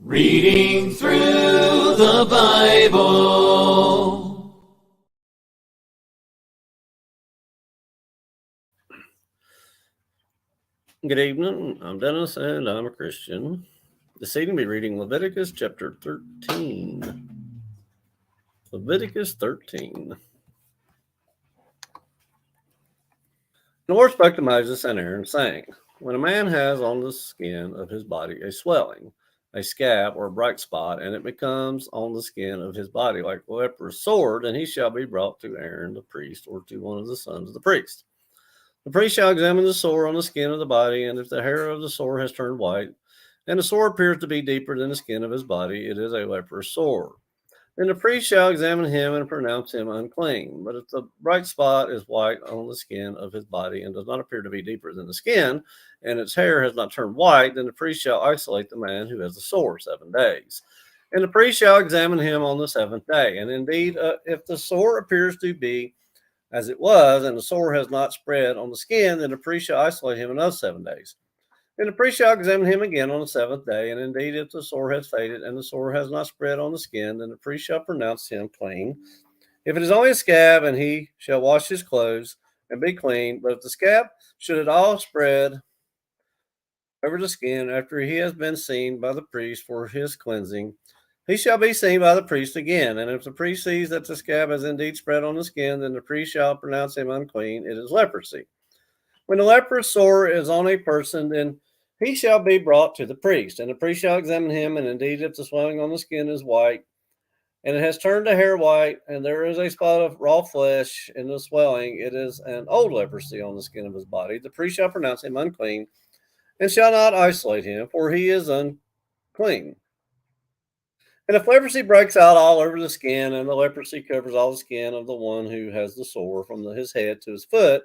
Reading through the Bible. Good evening. I'm Dennis, and I'm a Christian. This evening, we'll be reading Leviticus chapter 13. Leviticus 13. The Lord spoke to Moses and Aaron, saying, when a man has on the skin of his body a swelling, a scab, or a bright spot, and it becomes on the skin of his body like a leprous sore, then he shall be brought to Aaron the priest, or to one of the sons of the priest. The priest shall examine the sore on the skin of the body, and if the hair of the sore has turned white, and the sore appears to be deeper than the skin of his body, it is a leprous sore. Then the priest shall examine him and pronounce him unclean. But if the bright spot is white on the skin of his body and does not appear to be deeper than the skin, and its hair has not turned white, then the priest shall isolate the man who has the sore 7 days. And the priest shall examine him on the 7th day. And indeed, if the sore appears to be as it was, and the sore has not spread on the skin, then the priest shall isolate him another 7 days. Then the priest shall examine him again on the 7th day, and indeed, if the sore has faded and the sore has not spread on the skin, then the priest shall pronounce him clean. If it is only a scab, and he shall wash his clothes and be clean. But if the scab should at all spread over the skin after he has been seen by the priest for his cleansing, he shall be seen by the priest again. And if the priest sees that the scab has indeed spread on the skin, then the priest shall pronounce him unclean. It is leprosy. When the leprous sore is on a person, then he shall be brought to the priest, and the priest shall examine him. And indeed, if the swelling on the skin is white, and it has turned to hair white, and there is a spot of raw flesh in the swelling, it is an old leprosy on the skin of his body. The priest shall pronounce him unclean, and shall not isolate him, for he is unclean. And if leprosy breaks out all over the skin, and the leprosy covers all the skin of the one who has the sore from his head to his foot,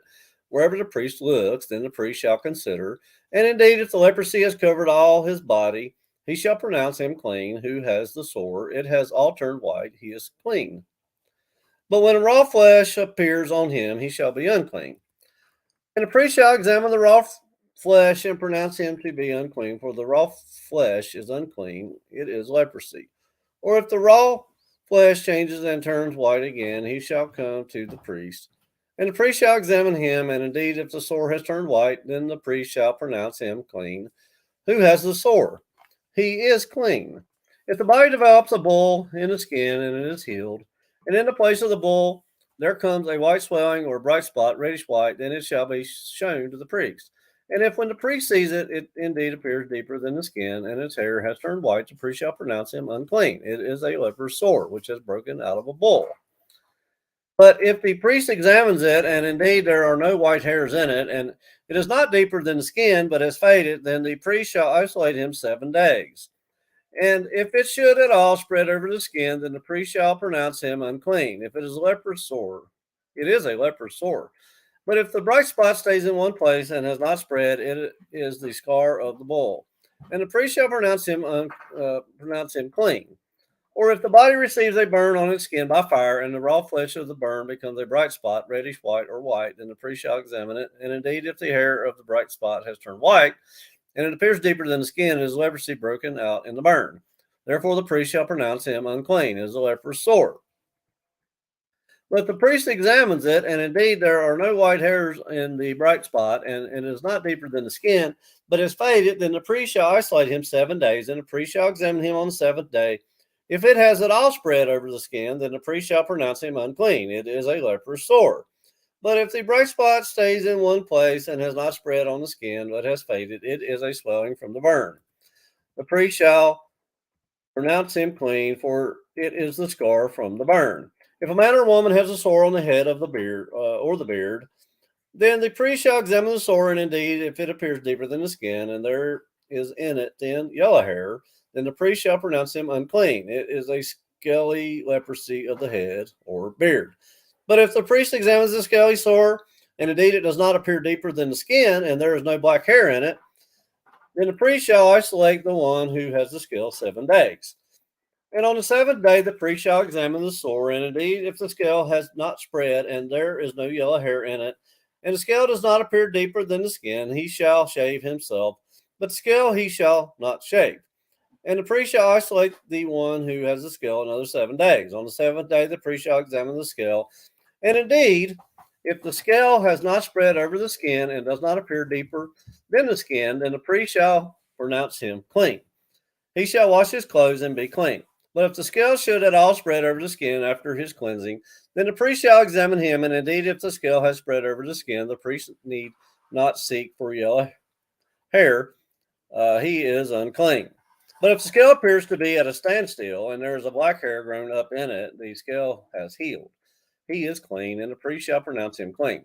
wherever the priest looks, then the priest shall consider. And indeed, if the leprosy has covered all his body, he shall pronounce him clean who has the sore. It has all turned white, he is clean. But when raw flesh appears on him, he shall be unclean. And the priest shall examine the raw flesh and pronounce him to be unclean, for the raw flesh is unclean, it is leprosy. Or if the raw flesh changes and turns white again, he shall come to the priest. And the priest shall examine him, and indeed, if the sore has turned white, then the priest shall pronounce him clean who has the sore. He is clean. If the body develops a boil in the skin and it is healed, and in the place of the boil there comes a white swelling or a bright spot, reddish white, then it shall be shown to the priest. And if when the priest sees it, it indeed appears deeper than the skin, and its hair has turned white, the priest shall pronounce him unclean. It is a leprous sore, which has broken out of a boil. But if the priest examines it, and indeed there are no white hairs in it, and it is not deeper than the skin, but has faded, then the priest shall isolate him 7 days. And if it should at all spread over the skin, then the priest shall pronounce him unclean. If it is a leprous sore, it is a leprous sore. But if the bright spot stays in one place and has not spread, it is the scar of the boil. And the priest shall pronounce him clean. Or if the body receives a burn on its skin by fire, and the raw flesh of the burn becomes a bright spot, reddish white or white, then the priest shall examine it. And indeed, if the hair of the bright spot has turned white, and it appears deeper than the skin, it is leprosy broken out in the burn. Therefore the priest shall pronounce him unclean, as a leprous sore. But the priest examines it, and indeed there are no white hairs in the bright spot, and it is not deeper than the skin, but is faded, then the priest shall isolate him 7 days, and the priest shall examine him on the 7th day. If it has at all spread over the skin, then the priest shall pronounce him unclean. It is a leprous sore. But if the bright spot stays in one place and has not spread on the skin, but has faded, it is a swelling from the burn. The priest shall pronounce him clean, for it is the scar from the burn. If a man or woman has a sore on the head of the beard or the beard, then the priest shall examine the sore, and indeed, if it appears deeper than the skin, and there is in it thin yellow hair, then the priest shall pronounce him unclean. It is a scaly leprosy of the head or beard. But if the priest examines the scaly sore, and indeed it does not appear deeper than the skin, and there is no black hair in it, then the priest shall isolate the one who has the scale 7 days. And on the 7th day, the priest shall examine the sore, and indeed, if the scale has not spread, and there is no yellow hair in it, and the scale does not appear deeper than the skin, he shall shave himself, but the scale he shall not shave. And the priest shall isolate the one who has the scale another 7 days. On the 7th day, the priest shall examine the scale. And indeed, if the scale has not spread over the skin and does not appear deeper than the skin, then the priest shall pronounce him clean. He shall wash his clothes and be clean. But if the scale should at all spread over the skin after his cleansing, then the priest shall examine him. And indeed, if the scale has spread over the skin, the priest need not seek for yellow hair. He is unclean. But if the scale appears to be at a standstill and there is a black hair grown up in it, the scale has healed. He is clean, and the priest shall pronounce him clean.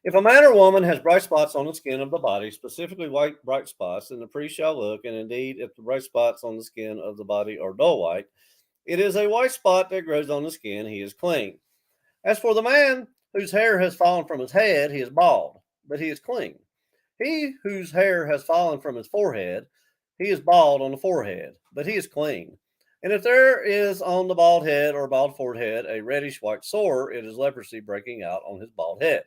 If a man or woman has bright spots on the skin of the body, specifically white bright spots, then the priest shall look, and indeed, if the bright spots on the skin of the body are dull white, it is a white spot that grows on the skin, he is clean. As for the man whose hair has fallen from his head, he is bald, but he is clean. He whose hair has fallen from his forehead, he is bald on the forehead, but he is clean. And if there is on the bald head or bald forehead a reddish white sore, it is leprosy breaking out on his bald head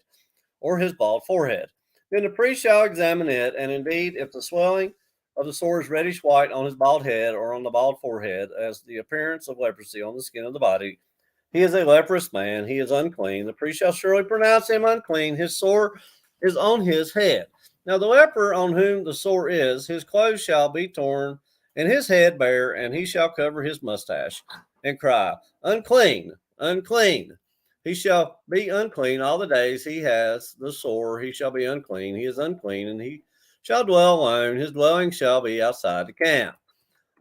or his bald forehead. Then the priest shall examine it, and indeed, if the swelling of the sore is reddish white on his bald head or on the bald forehead, as the appearance of leprosy on the skin of the body, he is a leprous man, he is unclean. The priest shall surely pronounce him unclean. His sore is on his head. Now the leper on whom the sore is, his clothes shall be torn, and his head bare, and he shall cover his mustache, and cry, Unclean, unclean. He shall be unclean all the days he has the sore. He shall be unclean. He is unclean, and he shall dwell alone. His dwelling shall be outside the camp.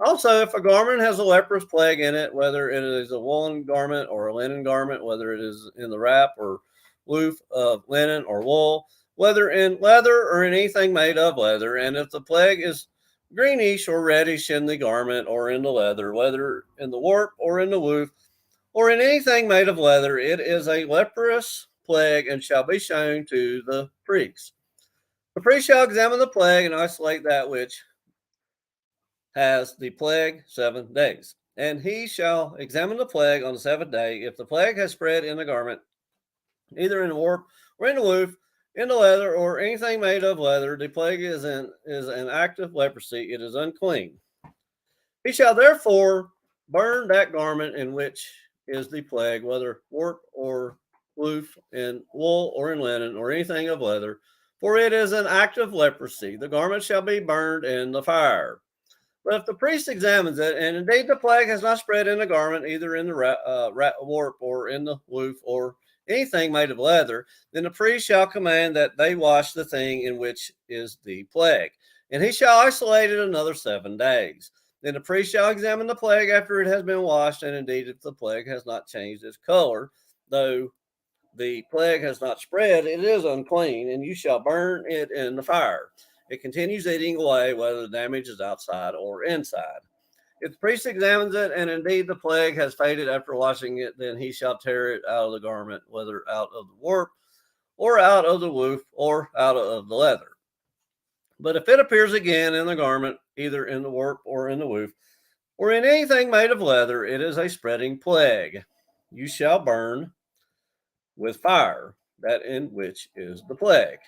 Also, if a garment has a leprous plague in it, whether it is a woolen garment or a linen garment, whether it is in the wrap or woof of linen or wool, whether in leather or in anything made of leather, and if the plague is greenish or reddish in the garment or in the leather, whether in the warp or in the woof, or in anything made of leather, it is a leprous plague and shall be shown to the priest. The priest shall examine the plague and isolate that which has the plague 7 days. And he shall examine the plague on the 7th day. If the plague has spread in the garment, either in the warp or in the woof, in the leather, or anything made of leather, the plague is an act of leprosy. It is unclean. He shall therefore burn that garment in which is the plague, whether warp or woof, in wool or in linen, or anything of leather, for it is an act of leprosy. The garment shall be burned in the fire. But if the priest examines it, and indeed the plague has not spread in the garment, either in the warp or in the woof or anything made of leather, then the priest shall command that they wash the thing in which is the plague, and he shall isolate it another 7 days. Then the priest shall examine the plague after it has been washed, and indeed if the plague has not changed its color, though the plague has not spread, it is unclean, and you shall burn it in the fire. It continues eating away, whether the damage is outside or inside. If the priest examines it, and indeed the plague has faded after washing it, then he shall tear it out of the garment, whether out of the warp, or out of the woof, or out of the leather. But if it appears again in the garment, either in the warp or in the woof, or in anything made of leather, it is a spreading plague. You shall burn with fire that in which is the plague.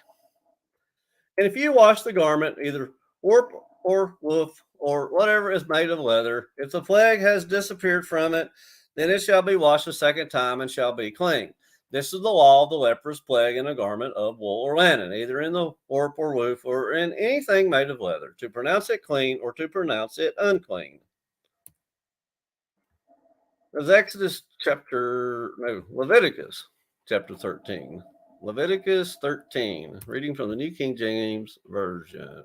And if you wash the garment, either warp or woof or whatever is made of leather, if the plague has disappeared from it, then it shall be washed a second time and shall be clean. This is the law of the leprous plague in a garment of wool or linen, either in the warp or woof or in anything made of leather, to pronounce it clean or to pronounce it unclean. There's Leviticus chapter 13. Leviticus 13, reading from the New King James Version.